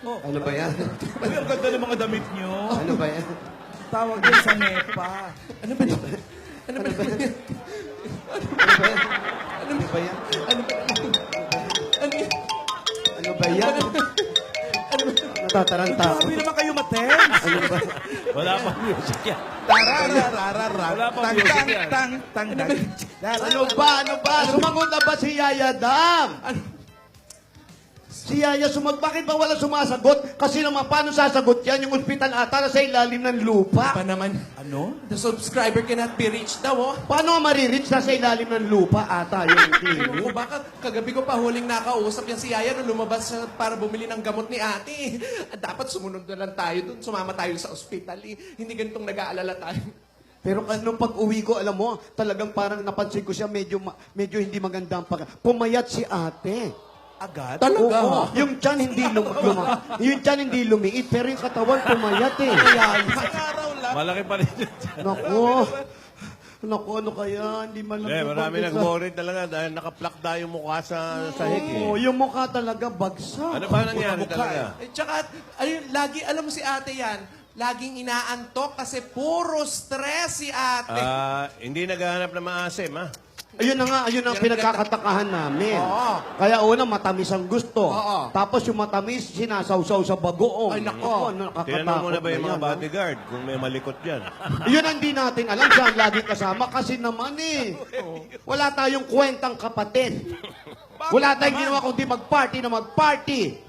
Ano ba yan? Uy, ang ganda ng mga damit nyo. Ano ba yan? Tawag din sa NEPA. Ano ba yan? Ano ba yan? Ano ba yan? Ano ba yan? Ano ba yan? Natataranta ako. Grabe naman kayo matense. Ano ba? Wala pa music yan. Tararararara. Wala pang Tang, music tang, yan. tang, tang, tang. Ano ba? Ano ba? Sumagot na ba si Yaya Dam? Si Yaya bakit ba wala sumasagot? Kasi naman, paano sasagot yan? Yung ospital ata na sa ilalim ng lupa. Pa naman, Ano? the subscriber cannot be reached daw, oh. Paano nga marireach na sa ilalim ng lupa ata yung Ewan TV? ko, baka kagabi ko pa huling nakausap yan si Yaya nung lumabas siya para bumili ng gamot ni ate. Dapat sumunod na lang tayo dun. Sumama tayo sa ospital, eh. Hindi ganitong nag-aalala tayo. Pero nung pag-uwi ko, alam mo, talagang parang napansin ko siya, medyo hindi maganda ang pumayat si ate. Agad? Talaga, Oo, ha? yung tiyan yung tiyan hindi lumiit, pero yung katawan pumayat eh. Araw lang. Malaki pa rin yun. Naku, ano kaya? Hindi man lang. Marami nag-worry talaga dahil naka-plak yung mukha sa sahig eh. Oo, yung mukha talaga bagsak. Ano ba nangyari mukha talaga? Tsaka, ayun, lagi, alam mo si ate yan, laging inaantok kasi puro stress si ate. Hindi naghahanap ng maasim, ha? Ayun na nga, ayun ang pinagkakatakahan namin. Oo. Kaya una, matamis ang gusto. Oo. Tapos yung matamis, sinasawsaw sa bagoong. Ay, nako. Tinanong mo na ba yung mga yan, bodyguard kung may malikot dyan? Yun ang di natin alam saan lagi kasama kasi naman eh. Wala tayong kwentang kapatid. Wala tayong ginawa kundi mag-party na mag-party.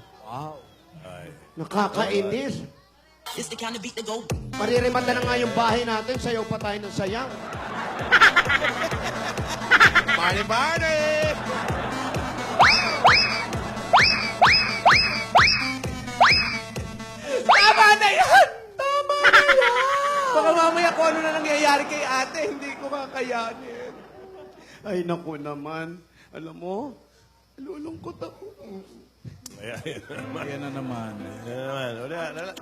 Nakakainis. It's the kind of beat that go. Maririmata na nga yung bahay natin, sayaw pa tayo ng sayang. Party, party! Tama na yan! Tama na yan! Baka mamaya kung ano na nangyayari kay ate, hindi ko kakayanin. Ay, naku naman. Alam mo, lulungkot ako. Ayan na naman. Relax.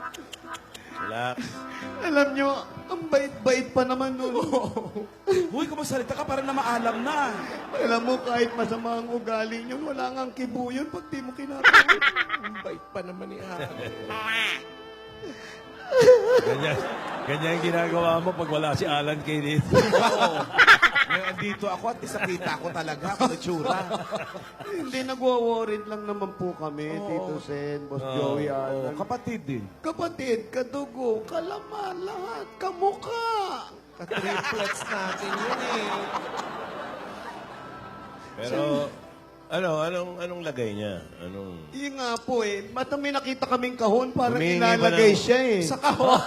Relax. Alam nyo, ang bait-bait pa naman nun. Uy, kumasalita ka para na maalam na. Alam mo, kahit masama ang ugali nyo, wala nga ang kibo yun pag di mo kinatawid. Ang bait pa naman ni ate. Ganyan ang ginagawa mo pag wala si Alan kay dito. Oo. Ngayon, andito ako at isakita ko talaga kung itsura. Hindi, nagwa-worried lang naman po kami, Tito Sen, Boss Joey, Alan. Kapatid din. Kapatid, kadugo, kalaman, lahat, kamukha. Ka-triplets natin yun eh. Pero, anong lagay niya? Yun nga po eh. Mata may nakita kaming kahon, parang Humingi ba ilalagay ng- siya eh. Sa kahon.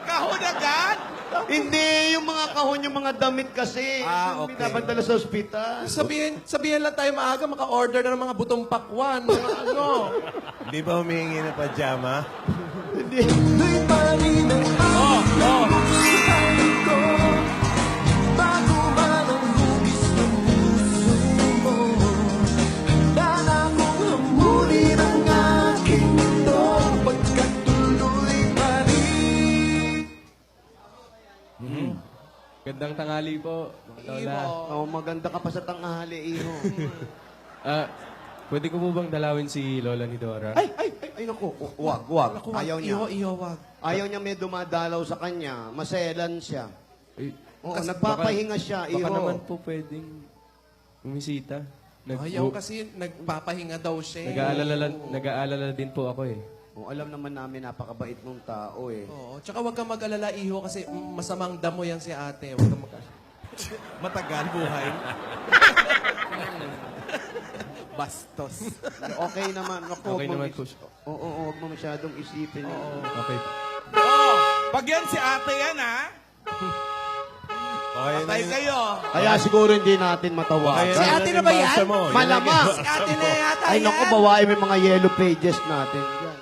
Kahon agad! Hindi, yung mga kahon, yung mga damit kasi. Okay. Binapadala sa ospital. Sabihin lang tayo maaga, maka-order na ng mga butong pakwan. Mga ano. Hindi ba humihingi ng pajama? Hindi. Gandang tanghali po, mga lola. Oh, maganda ka pa sa tanghali, iho. Pwede ko po bang dalawin si lola ni Dora? Ay, naku. Wag. Ayaw niya. Wag. Ayaw niya may dumadalaw sa kanya. Maselan siya. Eh, Oo, kasi nagpapahinga siya, Baka iho. naman po pwedeng bumisita. Ayaw kasi nagpapahinga daw siya. Nag-aalala din po ako eh. Oh, alam naman namin, napakabait mong tao eh. Oo. Tsaka wag kang mag-alala, iho, kasi masamang damo yan si ate. Wag kang Matagal buhay. Bastos. Okay naman. Naku, Okay wag mo naman is- po. Oo, huwag mo masyadong isipin. Okay. Oh, pag yan si ate yan, ha? Okay na Patay yun. kayo. Kaya siguro hindi natin matawagan. Si ate na ba yan? Malamang. Si ate na yata Ay, yan. naku, bawain mo yung mga yellow pages natin. Yan.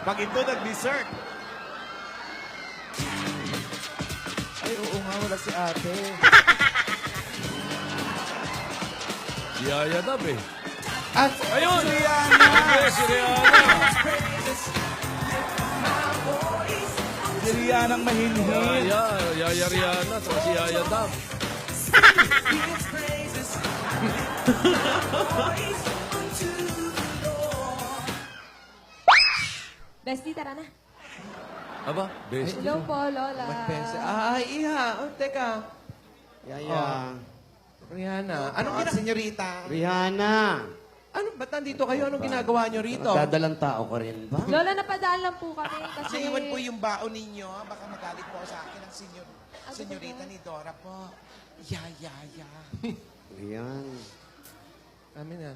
Pag ito nag-dessert. Ay, oo nga, wala si ate. Si Yaya Dab eh. At, Ayun! Si Rihanna! Si Rihanna. Si Rihanna ang mahinhin. Yaya Rihanna, saka si Yaya Dab. Bestie, tara na. Aba, best. Hello po, Lola. Magbese. Ay, iha. Oh, teka. Yaya. Rihanna. Anong Senyorita. Rihanna. Ano, ba't nandito kayo? Anong ginagawa nyo rito? Dadalang tao ka rin ba? Lola, napadaan lang po kami kasi... Naiwan po yung baon ninyo. Baka magalit po sa akin ang senyorita ni Dora po. Ya. Ayan. Amin na.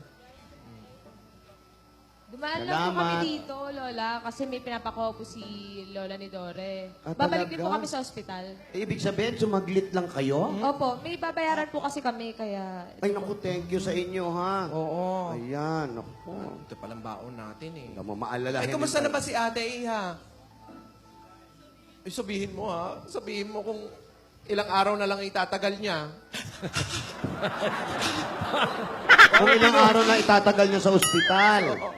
Dumaan lang po Salamat. kami dito, Lola, kasi may pinapako po si Lola ni Dore. Ah, Babalik din po talaga? kami sa ospital. Ibig sabihin, sumaglit lang kayo? Opo, may babayaran po kasi kami, kaya... Ay, naku, thank you sa inyo, ha? Oo. Ayan, naku. Ito palang baon natin eh. Hindi mo maalala. Ay, kumusta na ba si ate, iha? Ay, sabihin mo ha. Sabihin mo kung ilang araw na lang itatagal niya. Kung ilang araw na itatagal niya sa ospital.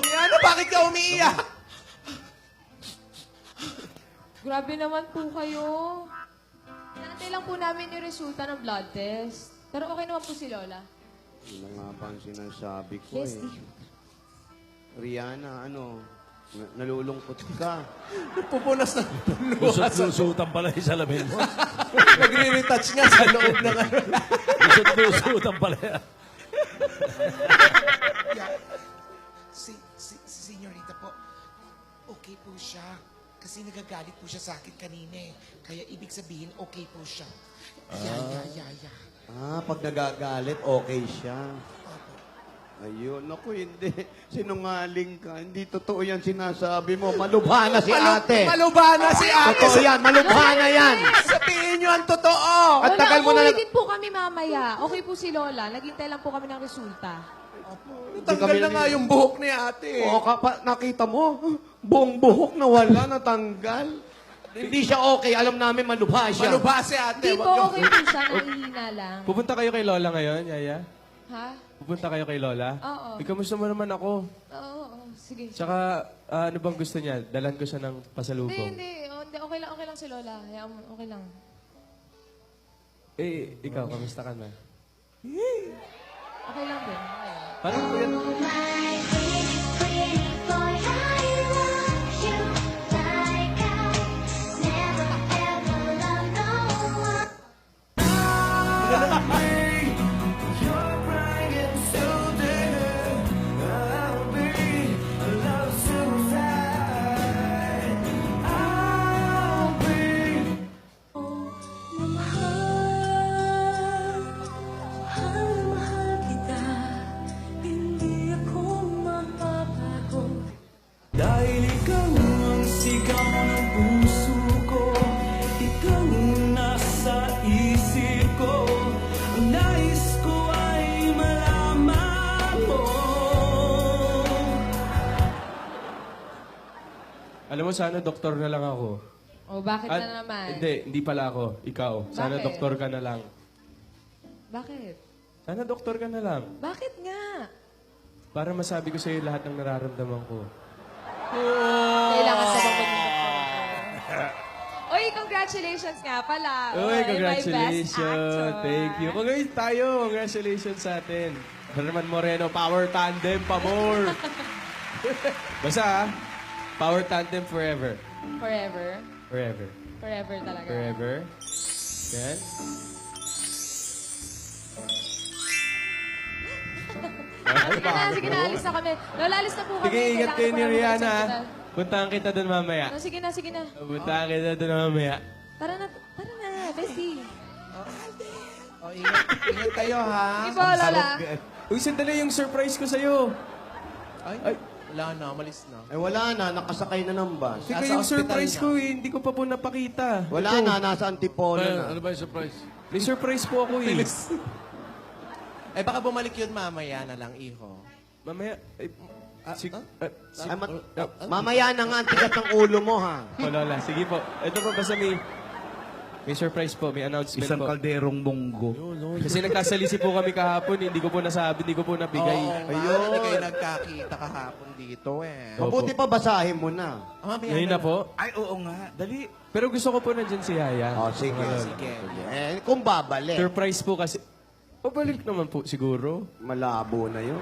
Rihanna, bakit ka umiiyak? Grabe naman po kayo. Naantay lang po namin yung resulta ng blood test. Pero okay naman po si Lola. Ano nga ba ang sinasabi ko Yes, eh? Rihanna, ano? Nalulungkot ka. Pupunas na Lusot-lusutan pala yung salamin mo. Nagre-retouch nga sa loob ng ano. Lusot-lusutan pala yan. Si senyorita po, okay po siya. Kasi nagagalit po siya sa akin kanina eh. Kaya ibig sabihin, okay po siya. Ya. Ah, pag nagagalit, okay siya. Ayun, naku, hindi. Sinungaling ka. Hindi totoo yan sinasabi mo. Malubha na si ate. Malubana si ate. Totoo yan, malubha na yan. Sabihin niyo ang totoo. At Lola, tagal mo na umuwi nag- din po kami mamaya. Okay po si Lola. Naghintay lang po kami ng resulta. Tanggal na nga yung buhok ni ate. Oo, nakita mo? Buong buhok na wala, natanggal. Hindi siya okay. Alam namin malubha siya. Malubha si ate. Hindi Wag po niyo- okay po siya. Nahihina lang. Pupunta kayo kay Lola ngayon, Yaya? Ha? Pupunta kayo kay Lola? Oo. Kamusta mo naman ako? Oo. Sige. Tsaka, ano bang gusto niya? Dalan ko siya ng pasalubong. Hindi. Oh, hindi. Okay lang si Lola. Hayaan mo, okay lang. Eh, ikaw, kamusta ka na? Okay lang din. Okay. Paano ko yan? Dahil ikaw ang sigaw ng puso ko, ikaw ang nasa isip ko, ang nais ko ay malaman mo. Alam mo, sana doktor na lang ako. Oh, bakit na naman? Hindi pala ako. Ikaw. Sana Bakit? doktor ka na lang. Bakit? Sana doktor ka na lang. Bakit nga? Para masabi ko sa'yo lahat ng nararamdaman ko. Kailangan sa bang Uy, congratulations nga pala. Uy, Oy, my best congratulations. actor. Thank you. Congrats tayo. Congratulations sa atin. Herman Moreno, Power Tandem pa more. Basta, Power Tandem forever. Forever. Forever. Forever talaga. Forever. Yan. Sige na, alis na kami. Lola, alis na po kami. Sige, ingat kayo ni Kailangan po namin Rihanna. mag-isang ah. Puntahan kita doon mamaya. kita. Sige na. Puntahan kita doon mamaya. Tara na, bestie. Oh, ingat kayo ha. Sige po, Lola. Uy, sandali yung surprise ko sa'yo. Ay, wala na. Malis na. Eh wala na, nakasakay na ng bus. Teka, yung surprise ko hindi ko pa po napakita. Wala na, nasa Antipolo na. Ano ba yung surprise? May surprise po ako eh. Eh, baka bumalik yun mamaya na lang, iho. Mamaya, Ay, mamaya na nga, ang tigat ng ulo mo, ha? Lola, sige po. Ito po, basta may surprise po, may announcement Isang po. kalderong munggo. Kasi nagkasalisi po kami kahapon, hindi ko po nasabi, hindi ko po nabigay. Ayun. Hindi kayo nagkakita kahapon dito eh. Opo. Mabuti pa basahin mo na. Ngayon na po. Ay, oo nga. Dali. Pero gusto ko po nandyan si Yaya. Oh, sige. Sige. Eh, kung babalik. Surprise po kasi. Pabalik naman po siguro. Malabo na yun.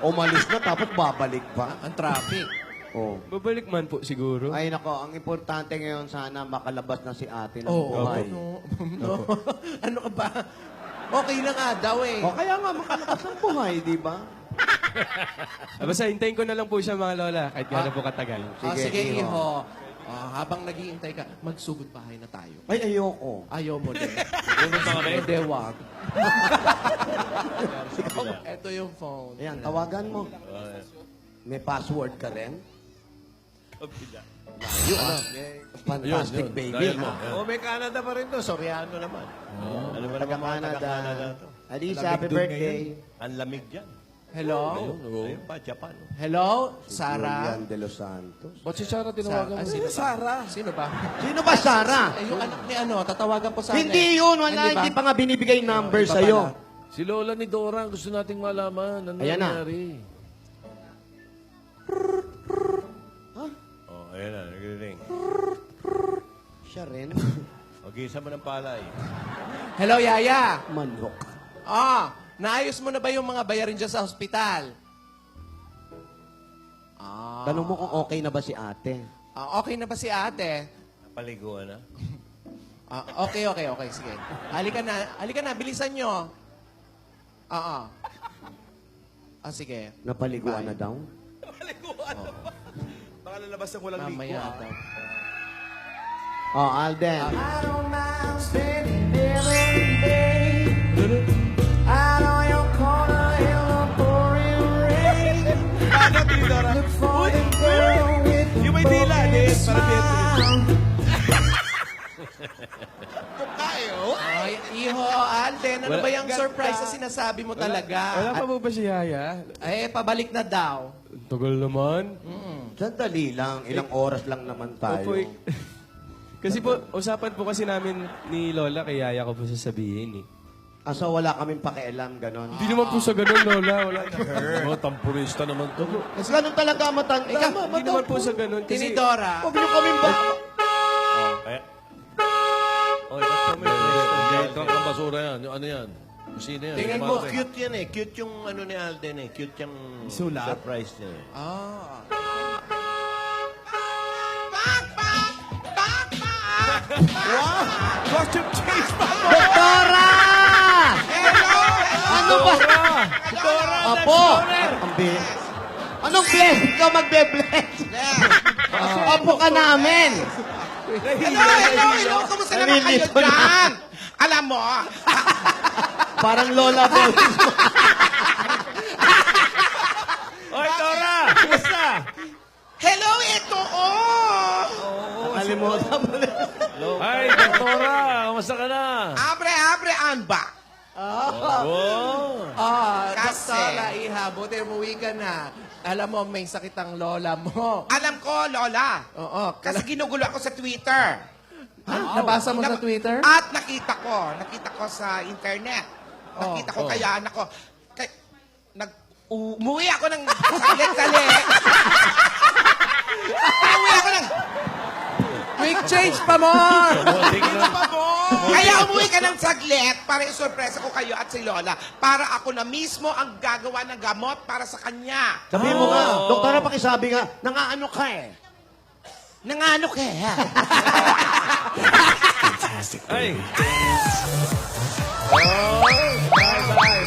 Umalis na tapos babalik pa. Ang traffic. Oh. Babalik man po siguro. Ay nako, ang importante ngayon sana makalabas na si ate ng Oo. buhay. No. Ano ka ba? Okay na nga daw eh. O kaya nga makalabas ng buhay, di ba? Basta hintayin ko na lang po siya mga lola, kahit gano'n po katagal. Sige, Iho. Iho. Habang naghihintay ka, magsugod bahay na tayo. Ay, ayoko. Ayaw mo din. Pumunta pa kami. Hindi, wag. Ito yung phone. Ayan, tawagan mo. May password ka rin? Fantastic Yun, baby. dial mo. ha? Oh, may Canada pa rin to. Soriano naman. Ano ba naman mga Taga-Canada. taga-Canada to? Alisa, happy birthday. Ang lamig dyan. Hello? Ayun pa, Japan. Hello? Sarah? Julian de los Santos. Ba't si Sarah Sino Sarah? Sino ba? Sino ba, Sarah? Eh, yung anak ni ano, tatawagan po sana. Hindi yun, wala. Hindi pa nga binibigay number Iba sa'yo. pala. Si Lola ni Dora, gusto nating malaman. Ano Ayan na. nangyari? Oh, ayan na, nagre-ring. Siya rin. Mag-isa mo ng palay. Hello, Yaya? Manok. Naayos mo na ba yung mga bayarin dyan sa ospital? Tanong mo kung okay na ba si ate. Okay na ba si ate? Napaliguan na. Okay. Sige. Halika na. Bilisan nyo. Sige. Napaliguan na daw. Baka lalabas na kulang Mamaya daw. Oh, Alden. Yung may dila, din. Para Ay, Iho, Alden, ano ba yung surprise na sinasabi mo talaga? Wala pa po ba si Yaya? Pabalik na daw. Tagal naman. Sandali lang. Ilang oras lang naman tayo. Opo, kasi po, usapan po kasi namin ni Lola kay Yaya ko po sasabihin eh. So wala kaming pakialam, ganon. Hindi naman po sa ganun, Lola. Wala na. Oh, tampurista naman to. Kasi ganun talaga matanda. Hindi naman po sa ganun. Kasi, Tinidora. Huwag niyo kaming ba? Kaya... Oy, ba't pa may Hindi kang basura yan. Ano yan? Sino yan? Tingnan Yung mo, mga- Cute yan eh. Cute yung ano ni Alden eh. Cute yung Sulat? surprise niya eh. costume change pa! Doktora! Ano ba? Apo! Ang bless. Anong bless? Ikaw magbe-bless. Apo ka namin. Hello. Kamusta naman kayo Nalilito na. dyan? Alam mo, Parang Lola Boys. Oy, Dora! Kumusta? hello, ito, Nakalimutan mo na. Ay, Doktora! Kumusta ka na? Abre, amba. Oh! Kasi- Doktora, Iha, buti umuwi ka na. Alam mo, may sakit ang lola mo. Alam ko, Lola. Oo. Kasi ginugulo ako sa Twitter. Nabasa mo sa Twitter? At nakita ko sa internet. Nakita ko kaya anak ko. Umuwi ako ng saglit-saglit. Umuwi ako ng... Quick change pa more! Kaya umuwi ka ng saglit para isurpresa ko kayo at si Lola para ako na mismo ang gagawa ng gamot para sa kanya. Sabi mo nga, doktora pakisabi nga, nangaano ka eh. Nangano kaya? Ay!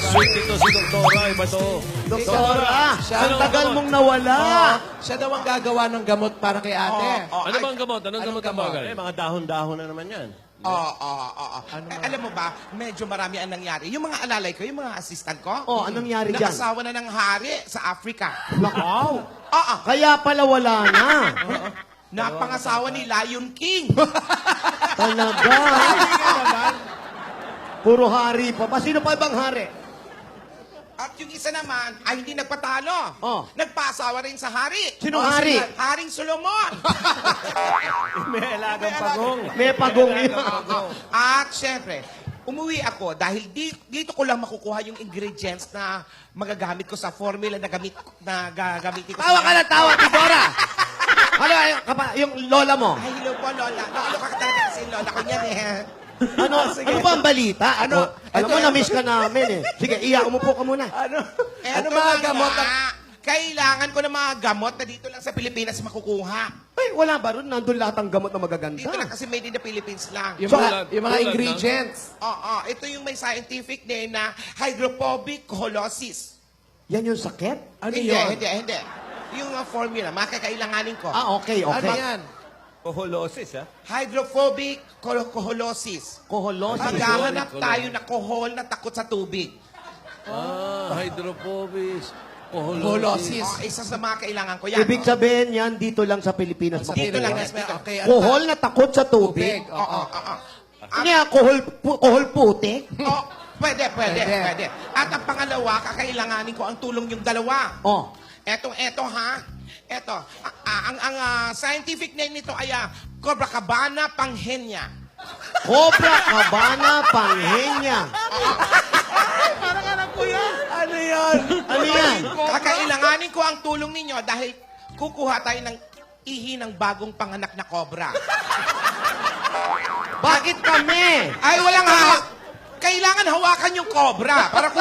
Sweet ito si Doktora. Iba to. Doktora, Siya. ang tagal mong nawala. Siya daw ang gagawa ng gamot para kay ate. Ano ba ang gamot? Anong gamot ang gamot? bagal? Eh, mga dahon-dahon na naman yan. Oo. Alam mo ba, medyo marami ang nangyari. Yung mga alalay ko, yung mga assistant ko, Oh, anong nangyari dyan? nakasawa na ng hari sa Africa. Wow. Oo. Kaya pala wala na. Napangasawa ni Lion King. Talaga. Puro hari pa. Sino pa ibang hari? At yung isa naman ay hindi nagpatalo. Oh. Nagpasawa rin sa hari. Sinong hari? Haring Solomon. May alagang pagong. May pagong yun. At syempre, umuwi ako dahil dito ko lang makukuha yung ingredients na magagamit ko sa formula na gagamitin ko. Tawa ka na tawa, Tidora. Ano, yung lola mo? Ay, hello po, Lola. Nakaloka ka talaga kasi Lola ko niyan eh. Ano ba ang balita? Alam mo, na-miss ka namin eh. Sige, umupo ka muna. Ano Eto mga na gamot? nga. Kailangan ko ng mga gamot na dito lang sa Pilipinas makukuha. Ay, wala ba ron? Nandun lahat ang gamot na magaganda. Dito lang kasi made in the Philippines lang. Yung Tulad- mga tulad ng- ingredients. Oo, ito yung may scientific name na hydrophobic coholosis. Yan yung sakit? Ano hindi, yun? hindi. Yung formula, makakailanganin ko. Okay. Ano yan? Koholosis, ha? Hydrophobic coholosis. Koholosis. Maghahanap tayo na kohol na takot sa tubig. Hydrophobis. Koholosis. Isa sa mga kailangan ko yan. Ibig sabihin yan, dito lang sa Pilipinas. Dito lang. makukuha. Okay, Kohol na takot sa tubig. Oo. Ano yan? Kohol putik? Oh, pwede. At ang pangalawa, kakailanganin ko ang tulong yung dalawa. Oh. Eto ha. Eto. Ang scientific name nito ay Copacabana panghenya. Cobra Cabana Panghenya. Ano yan? Ano yan? Kakailanganin ko ang tulong ninyo dahil kukuha tayo ng ihi ng bagong panganak na cobra. Bakit kami? Ay, walang kailangan hawakan yung cobra para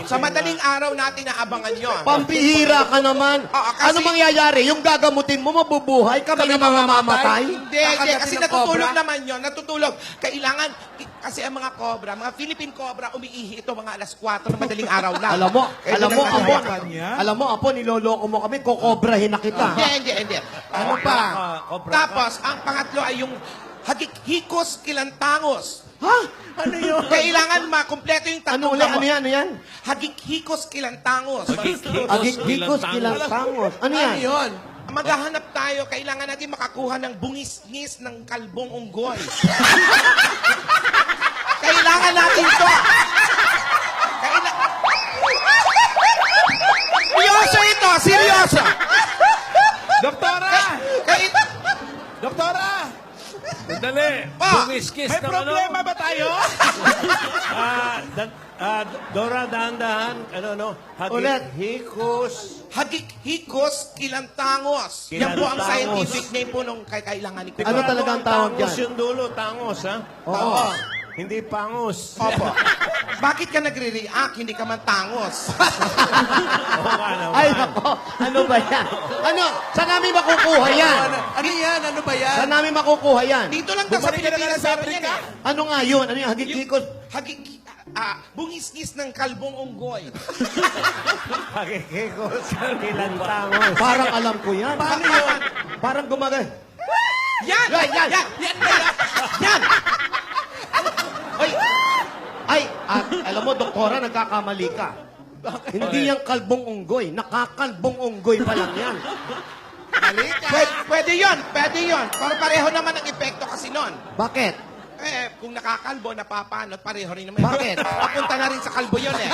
sa madaling araw natin naabangan yun. Pampihira ka naman. Oo, kasi- Ano mangyayari? Yung gagamutin mo, mabubuhay? Kami na mamamatay? Hindi. Kakagatin Kasi ng natutulog cobra? naman yun. Natutulog. Kailangan, kasi ang mga cobra, mga Philippine cobra, umiihi ito mga alas 4 ng madaling araw lang. Alam mo, Kailangan Apo, niloloko mo kami, kokobrahin na kita. Hindi. Ano pa? Tapos, ang pangatlo ay yung hikos kilantangos. Ha? Ano yun? Kailangan makumpleto yung tatlong Ano ulit? Ano yan? Hikos kilantangos. Agikikos kilantangos. Ano Ano yan? yun? Maghahanap tayo, kailangan natin makakuha ng bungis-ngis ng kalbong unggoy. Kailangan natin to. Seryoso ito, seryoso. Doktora! Doktora! Sandali. Pa! Bumiskis May ng problema ba tayo? Dora, dahan-dahan. Ulit. Hikos. Hikos kilantangos. Yan po ang Kilantangos. scientific name po nung kailanganin ko. Ano talaga ang tawag Tangos dyan? yung dulo, tangos, ha? Oo. Hindi pangos. Opo. Bakit ka nagre-react? Hindi ka man tangos. Oo nga naman. Ay, nako. Ano ba yan? Ano? Saan namin makukuha yan? Ano yan? Ano ba yan? Saan namin makukuha yan? Dito lang daw sa Bumalik ka na Pilipinas lang sa meron yan Africa. eh. Ano nga yun? Ano yung hagikikos? Bungis-ngis ng kalbong unggoy. Hikos. Ilang tangos. Parang alam ko yan. Paano yun? Parang gumagay. Yan! Yan! Yan! Alam mo, doktora, nagkakamali ka. Hindi yung kalbong unggoy. Nakakalbong unggoy pa lang yan. Pwede yun. Pero pareho naman ang epekto kasi nun. Bakit? Kung nakakalbo, napapanot, pareho rin naman. Bakit? Papunta na rin sa kalbo yun eh.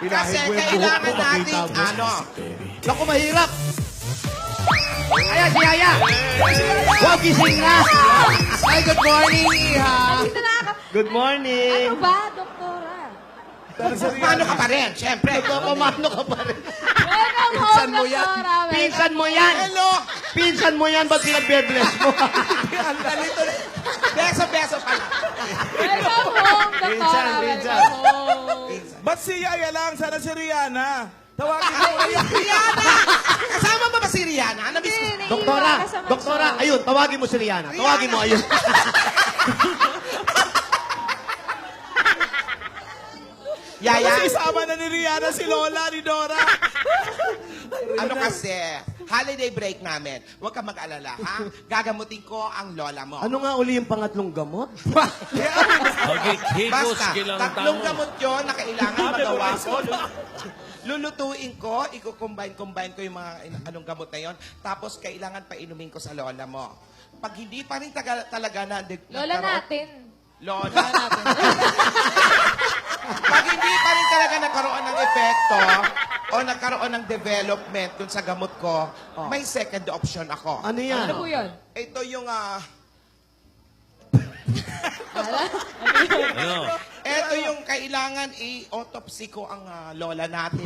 Kasi kailangan natin, Naku, mahirap. Ayan, si Yaya. Huwag gising na. Ay, good morning, Iha. Dito na ako. Good morning. Ano ba, doktora? Paano ka pa rin? Siyempre. Nagpapamano ka pa rin. Welcome home, Pinsan mo yan. doktora. Pinsan mo yan. Hello! Pinsan mo yan. Ba't pinag-bebless mo? Beso pala. Welcome home, doktora. Pinsan. Welcome home. Ba't si Yaya lang? Sana si Rihanna. Tawagin mo kaya. Rihanna! Kasama ba si Rihanna? Namiss ko. Hindi, Doktora, naiiwan ka sa mansion. doktora, ayun, tawagin mo si Rihanna. Tawagin mo, ayun. Yaya, Kasi isama na ni Rihanna si Lola, ni Dora. ano kasi, holiday break namin. Huwag ka mag-alala, ha? Gagamutin ko ang lola mo. Ano nga uli yung pangatlong gamot? Hikos. Basta, Ilang tatlong tangos. gamot yun na kailangan magawa ko. Lulutuin ko, i-combine ko yung mga anong gamot na yon. Tapos, kailangan pa inumin ko sa lola mo. Pag hindi pa rin talaga na... Lola natin. Lola natin. Pag hindi pa rin talaga nagkaroon ng epekto o nagkaroon ng development dun sa gamot ko, may second option ako. Ano yan? Ano po yun? Ito yung... Ano? Eto yung kailangan i-autopsy ko ang lola natin.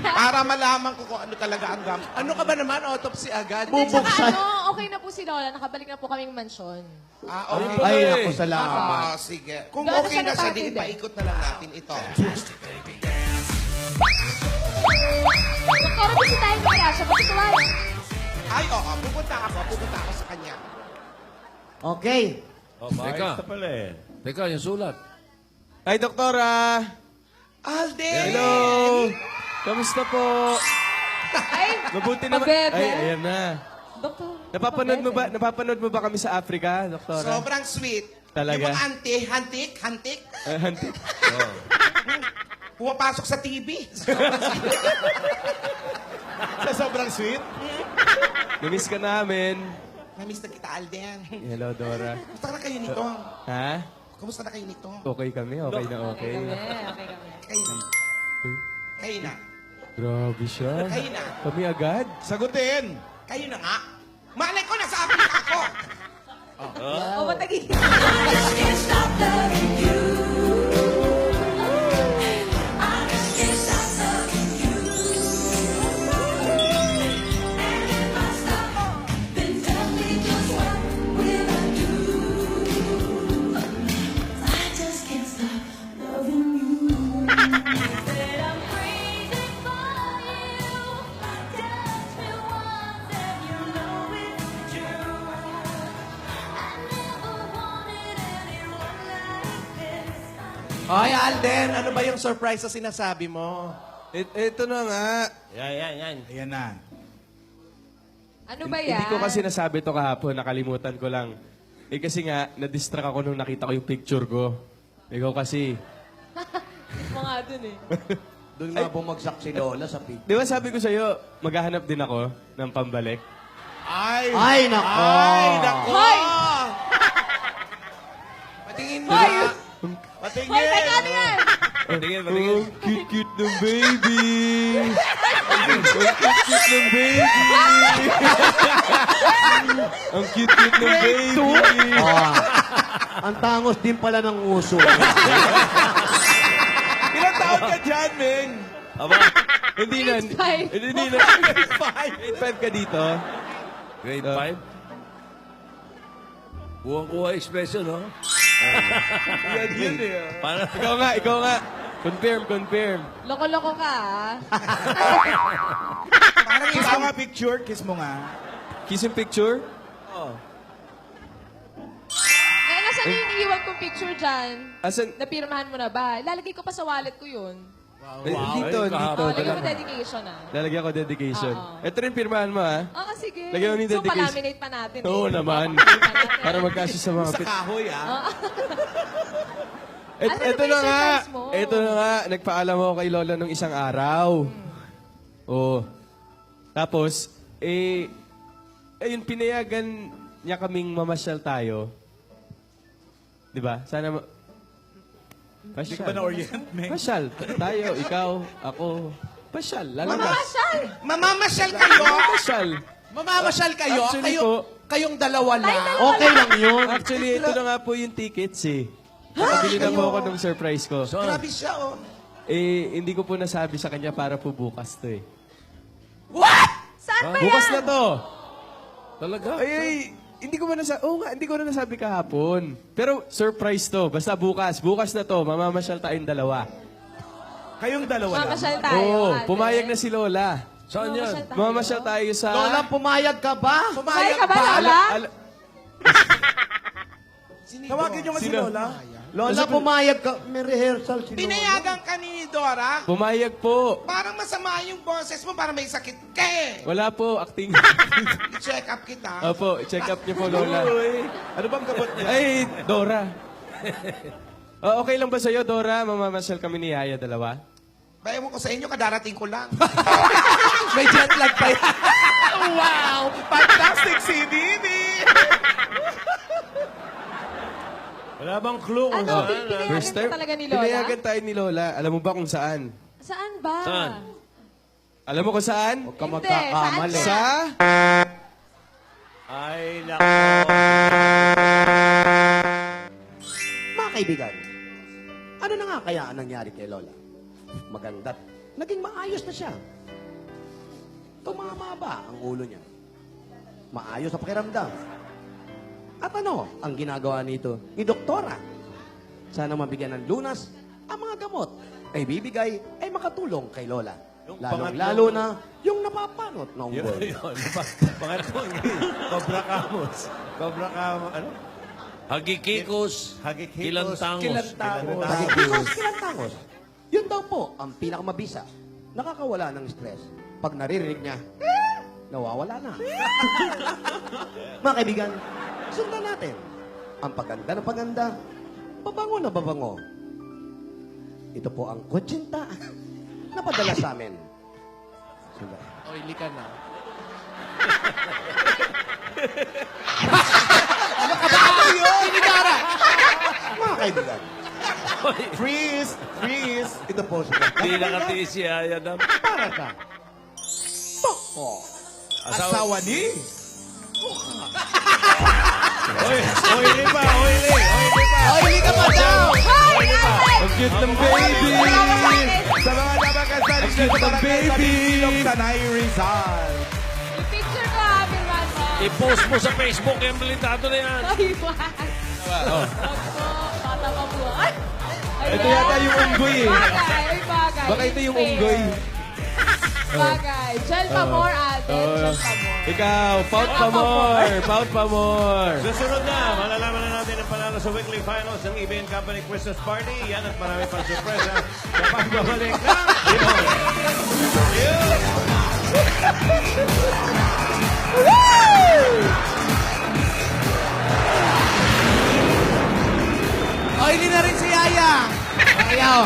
Para malaman ko kung ano talaga ang gamit. Ano ka ba naman? Autopsy agad? Bubuksan. Ano, okay na po si Lola. Nakabalik na po kaming mansyon. Okay. Ay, naku, salamat. Sige. Kung Lola, okay na saan siya, tayo di din? ipaikot na lang natin ito. Doktora, bisitahin ko kaya siya. Pagkatuwalin. Ay, oo. Pupunta ako sa kanya. Okay. Oh, teka. Teka, yung sulat. Ay, Doktora! Alden! Hello! Kamusta po? Ay, Mabuti naman. Mabebe. Ay, ayan na. Doktor. Napapanood mo ba kami sa Africa, Doktora? Sobrang sweet. Talaga? Yung mga hantik. Hanti. Pumapasok sa TV. Sa sobrang sweet. Namiss ka namin. Namiss na kita, Alden. Hello, Dora. Kumusta na kayo nito? Ha? Kumusta na kayo nito? Okay kami, okay na okay. Okay kami. Kayo na. Grabe siya. Kayo na. Kami agad? Sagutin. Kayo na nga. Malay ko, nasa Africa ako. O, matagi. Ay, Alden, ano ba yung surprise na sinasabi mo? Ito na nga. Yan. Ayan na. Ano ba yan? Hindi ko kasi nasabi to kahapon, nakalimutan ko lang. Eh kasi nga, na-distract ako nung nakita ko yung picture ko. Ikaw kasi. Mga dun eh. Doon nga bumagsak si Lola sa pig. Di ba sabi ko sa'yo, maghahanap din ako ng pambalik? Ay, nako. Hoy! Patingin mo Hoy! na. Hoy, teka, ano yan? Oh, cute ng baby! Ang cute ng baby! Ang cute ng baby! Ah, ang tangos din pala ng uso. Ilang taon ka dyan, Ming? Aba, hindi na. Grade five. Hindi na. Grade 5 ka dito? Grade 5? Buwang-kuha expression, no? Yan yun eh. Para, Ikaw nga. Confirm. Loko-loko ka, ah. Parang Kiss ikaw mo nga picture. Kiss mo nga. Kiss yung picture? Eh, nasaan yung iniiwan kong picture dyan? Asan? Napirmahan mo na ba? Lalagay ko pa sa wallet ko yun. Dito. Oh, lagyan mo dedication, ah. Lalagyan ko dedication. Oo. Ito rin pirmahan mo, ha? Oo, sige. Lagyan mo yung So, dedication. palaminate pa natin. Oo naman. Papalaminate pa natin. Para magkasya sa mga Sa kahoy, ah. Ano na Ito ba yung na nga. surprise mo? Ito na nga. Nagpaalam ako kay Lola nung isang araw. Oo. Tapos, ayun, pinayagan niya kaming mamasyal tayo. Di ba? Sana Hindi ka ba na-orient, Ming? Pasyal. Tayo, ikaw, ako. Pasyal. Lalabas. Mamasyal! Mamamasyal kayo. Pasyal. Mamamasyal kayo? Actually po, Kayong dalawa lang? Okay lang yun. actually, ito na nga po yung tickets eh. Nakabili na po ako ng surprise ko. Grabe siya, oh. Hindi ko po nasabi sa kanya para po bukas to eh. Saan ba Bukas yan? na to! talaga? Hindi ko ba nasabi? Oo nga, hindi ko na nasabi kahapon. Pero surprise to. Basta bukas. Bukas na to. Mamamasyal tayong dalawa. Kayong dalawa lang. Mamasyal tayo. Oo, ate. pumayag na si Lola. Saan yan? Mamasyal tayo. Mamamasyal tayo sa... Lola, pumayag ka ba? Pumayag ka ba, Lola? Tawagin nyo nga si Sino? Lola. Lola, pumayag ka. May rehearsal si Lola. Pinayagan ka ni Dora. Pumayag po. Parang masama yung boses mo, parang may sakit ka eh. Wala po, acting. I-check up kita. Opo, check up niyo po, Lola. Uy, ano bang kabot niya? Ay, Dora. Okay lang ba sa'yo, Dora? Mamamasyal kami ni Yaya dalawa? Bayan mo ko sa inyo, kadarating ko lang. May jet lag pa yan. Wow! Fantastic si Didi! Wala bang clue kung Ano, saan? pinayagan ka talaga ni Lola? Pinayagan tayo ni Lola. Alam mo ba kung saan? Saan ba? Saan? Alam mo kung saan? Huwag ka Hindi, magkakamali. saan Sa... Ay, nako. Mga kaibigan, ano na nga kaya ang nangyari kay Lola? Maganda. Naging maayos na siya. Tumama ba ang ulo niya? Maayos sa pakiramdam. At ano ang ginagawa nito ni Doktora? Sana mabigyan ng lunas ang mga gamot ay bibigay ay makatulong kay Lola. Yung Lalong-lalo na yung napapanot na Yun, unggoy. yun. Pangatlo, Cobra Camus. Cobra Camus, ano? Hagikikos. Hagikikos. Kilantangos. Kilantangos. Hagikikos, kilantangos. Yun daw po ang pinakamabisa. Nakakawala ng stress. Pag naririnig niya, nawawala na. Mga kaibigan, sundan natin. Ang paganda ng paganda, babango na babango. Ito po ang kutsinta na padala sa amin. Sundan. Oily ka na. Mga kaibigan, Freeze! Freeze! ito po siya. Hindi nakatiis si Aya na. Para ka. Toko. Asawa ni? Oy, oily pa, oily. Oily pa. Oily ka pa daw! Ang cute ng baby! Sa mga nabakasan, Ang cute ng baby! Silog Tanay Rizal. Picture ko, Happy Birthday. I-post mo sa Facebook, yung blitado na yan. Ay, wag po. Bata pa po. Ay! Ito yata yung unggoy eh. Bagay, ay bagay. Baka ito yung unggoy. Bagay. Gel pa more, Alden. Gel pa more. Ikaw, pout pa more! Pout pa more! Susunod na, malalaman na natin ang panalo sa weekly finals ng EBN Company Christmas Party. Yan at marami pang sorpresa sa pagbabalik ng Oily na rin si Yaya. Ayaw.